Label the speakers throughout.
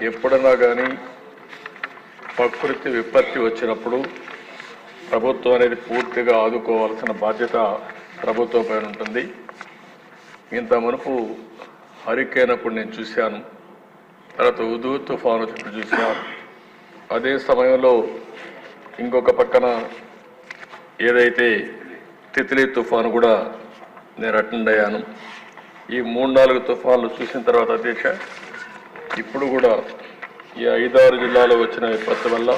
Speaker 1: ఎప్పుడన్నా కానీ ప్రకృతి విపత్తి వచ్చినప్పుడు ప్రభుత్వం అనేది పూర్తిగా ఆదుకోవాల్సిన బాధ్యత ప్రభుత్వం పైన ఉంటుంది. ఇంత మునుపు హరికేన్ అప్పుడు నేను చూశాను, తర్వాత ఉదూ తుఫాను వచ్చినప్పుడు చూశాను. అదే సమయంలో ఇంకొక పక్కన ఏదైతే తిత్లీ తుఫాను కూడా నేను అటెండ్ అయ్యాను. ఈ 3-4 తుఫాన్లు చూసిన తర్వాత అధ్యక్ష, ఇప్పుడు కూడా ఈ 5-6 జిల్లాలో వచ్చిన విపత్తు వల్ల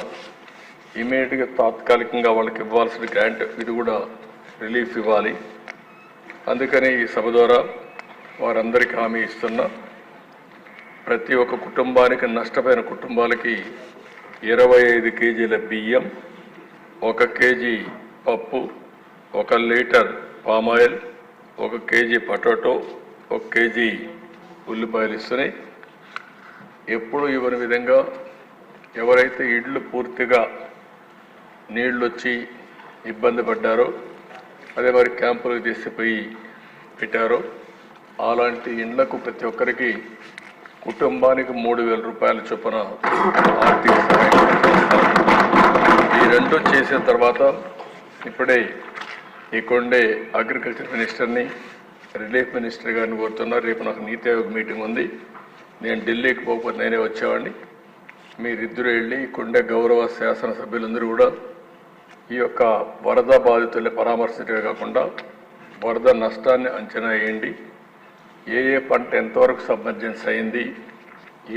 Speaker 1: ఇమీడియట్గా తాత్కాలికంగా వాళ్ళకి ఇవ్వాల్సిన గ్రాంట్ ఇది కూడా రిలీఫ్ ఇవ్వాలి. అందుకని ఈ సభ ద్వారా వారందరికీ హామీ ఇస్తున్నా, ప్రతి ఒక్క కుటుంబానికి, నష్టపోయిన కుటుంబాలకి 25 కేజీల బియ్యం, 1 కేజీ పప్పు, 1 litre palm oil, 1 KG potato, 1 KG ఉల్లిపాయలు ఇస్తున్నాయి. ఎప్పుడు ఇవ్వని విధంగా ఎవరైతే ఇళ్ళు పూర్తిగా నీళ్ళు వచ్చి ఇబ్బంది పడ్డారో, అదే మరి క్యాంపులకు తీసుకుపోయి పెట్టారో, అలాంటి ఇళ్లకు ప్రతి ఒక్కరికి కుటుంబానికి 3,000 రూపాయల చొప్పున ఆర్థిక సహాయం చేస్తారు. ఈ రెండు చేసిన తర్వాత ఇప్పుడే ఇక్కడే అగ్రికల్చర్ మినిస్టర్ని, రిలీఫ్ మినిస్టర్ గారిని కోరుతున్నారు. రేపు నాకు నీతి ఆయోగ్ మీటింగ్ ఉంది, నేను ఢిల్లీకి పోకపోతే నేనే వచ్చేవాడిని. మీరిద్దరూ వెళ్ళి ఇక్కడే గౌరవ శాసనసభ్యులందరూ కూడా ఈ యొక్క వరద బాధితుల్ని పరామర్శించడమే కాకుండా వరద నష్టాన్ని అంచనా వేయండి, ఏ పంట ఎంతవరకు సబ్మర్జెన్స్ అయింది,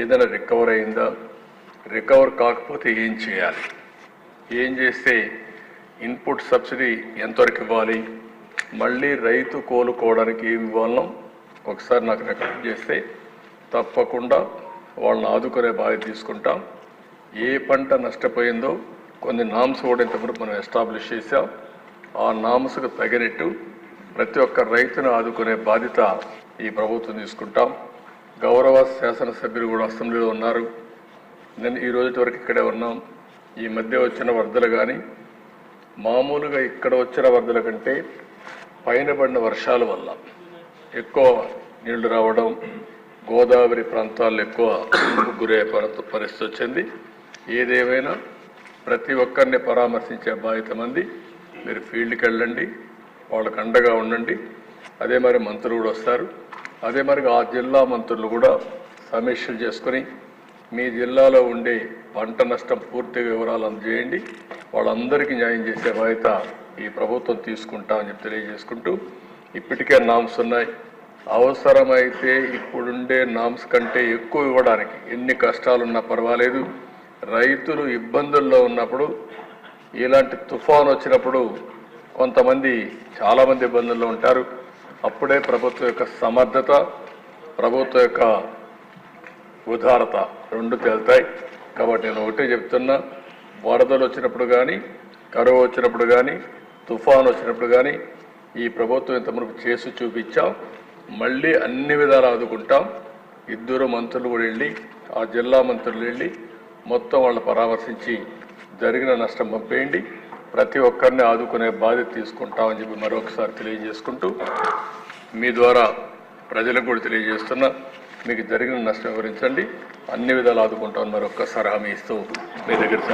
Speaker 1: ఏదైనా రికవర్ అయిందా, రికవర్ కాకపోతే ఏం చేయాలి, ఏం చేస్తే ఇన్పుట్ సబ్సిడీ ఎంతవరకు ఇవ్వాలి, మళ్ళీ రైతు కోలుకోవడానికి ఏమి ఇవ్వాలనో ఒకసారి నాకు రికమెండ్ చేస్తే తప్పకుండా వాళ్ళని ఆదుకునే బాధ్యత తీసుకుంటాం. ఏ పంట నష్టపోయిందో కొన్ని నామ్స్ కూడా ఇంతకుముందు మనం ఎస్టాబ్లిష్ చేశాం. ఆ నామ్స్కు తగినట్టు ప్రతి ఒక్క రైతును ఆదుకునే బాధ్యత ఈ ప్రభుత్వం తీసుకుంటాం. గౌరవ శాసనసభ్యులు కూడా అసెంబ్లీలో ఉన్నారు. నేను ఈ రోజు వరకు ఇక్కడే ఉన్నాం. ఈ మధ్య వచ్చిన వరదలు కానీ మామూలుగా ఇక్కడ వచ్చిన వరదల కంటే పైన పడిన వర్షాల వల్ల ఎక్కువ నీళ్లు రావడం, గోదావరి ప్రాంతాల్లో ఎక్కువ గురయ్యే పరిస్థితి వచ్చింది. ఏదేమైనా ప్రతి ఒక్కరిని పరామర్శించే బాధ్యత మంది. మీరు ఫీల్డ్కి వెళ్ళండి, వాళ్ళకు అండగా ఉండండి. అదే మరి మంత్రులు కూడా వస్తారు. అదే మరి ఆ జిల్లా మంత్రులు కూడా సమీక్షలు చేసుకుని మీ జిల్లాలో ఉండే పంట నష్టం పూర్తి వివరాలు అందజేయండి. వాళ్ళందరికీ న్యాయం చేసే బాధ్యత ఈ ప్రభుత్వం తీసుకుంటామని చెప్పి తెలియజేసుకుంటూ, ఇప్పటికే నామ్స్ ఉన్నాయి. అవసరమైతే ఇప్పుడుండే నామ్స్ కంటే ఎక్కువ ఇవ్వడానికి ఎన్ని కష్టాలున్నా పర్వాలేదు. రైతులు ఇబ్బందుల్లో ఉన్నప్పుడు, ఇలాంటి తుఫాను వచ్చినప్పుడు కొంతమంది చాలామంది ఇబ్బందుల్లో ఉంటారు. అప్పుడే ప్రభుత్వం యొక్క సమర్థత, ప్రభుత్వం యొక్క ఉదారత రెండు తేలుతాయి. కాబట్టి నేను ఒకటే చెప్తున్నా, వరదలు వచ్చినప్పుడు కానీ, కరువు వచ్చినప్పుడు కానీ, తుఫాను వచ్చినప్పుడు కానీ ఈ ప్రభుత్వం ఇంతవరకు చేసి చూపించాం. మళ్ళీ అన్ని విధాలు ఆదుకుంటాం. ఇద్దరు మంత్రులు కూడా వెళ్ళి, ఆ జిల్లా మంత్రులు వెళ్ళి మొత్తం వాళ్ళు పరామర్శించి జరిగిన నష్టం పంపేయండి. ప్రతి ఒక్కరిని ఆదుకునే బాధ్యత తీసుకుంటామని చెప్పి మరొకసారి తెలియజేసుకుంటూ, మీ ద్వారా ప్రజలకు కూడా తెలియజేస్తున్నా, మీకు జరిగిన నష్టం వివరించండి, అన్ని విధాలు ఆదుకుంటామని మరొకసారి హామీ ఇస్తూ మీ దగ్గర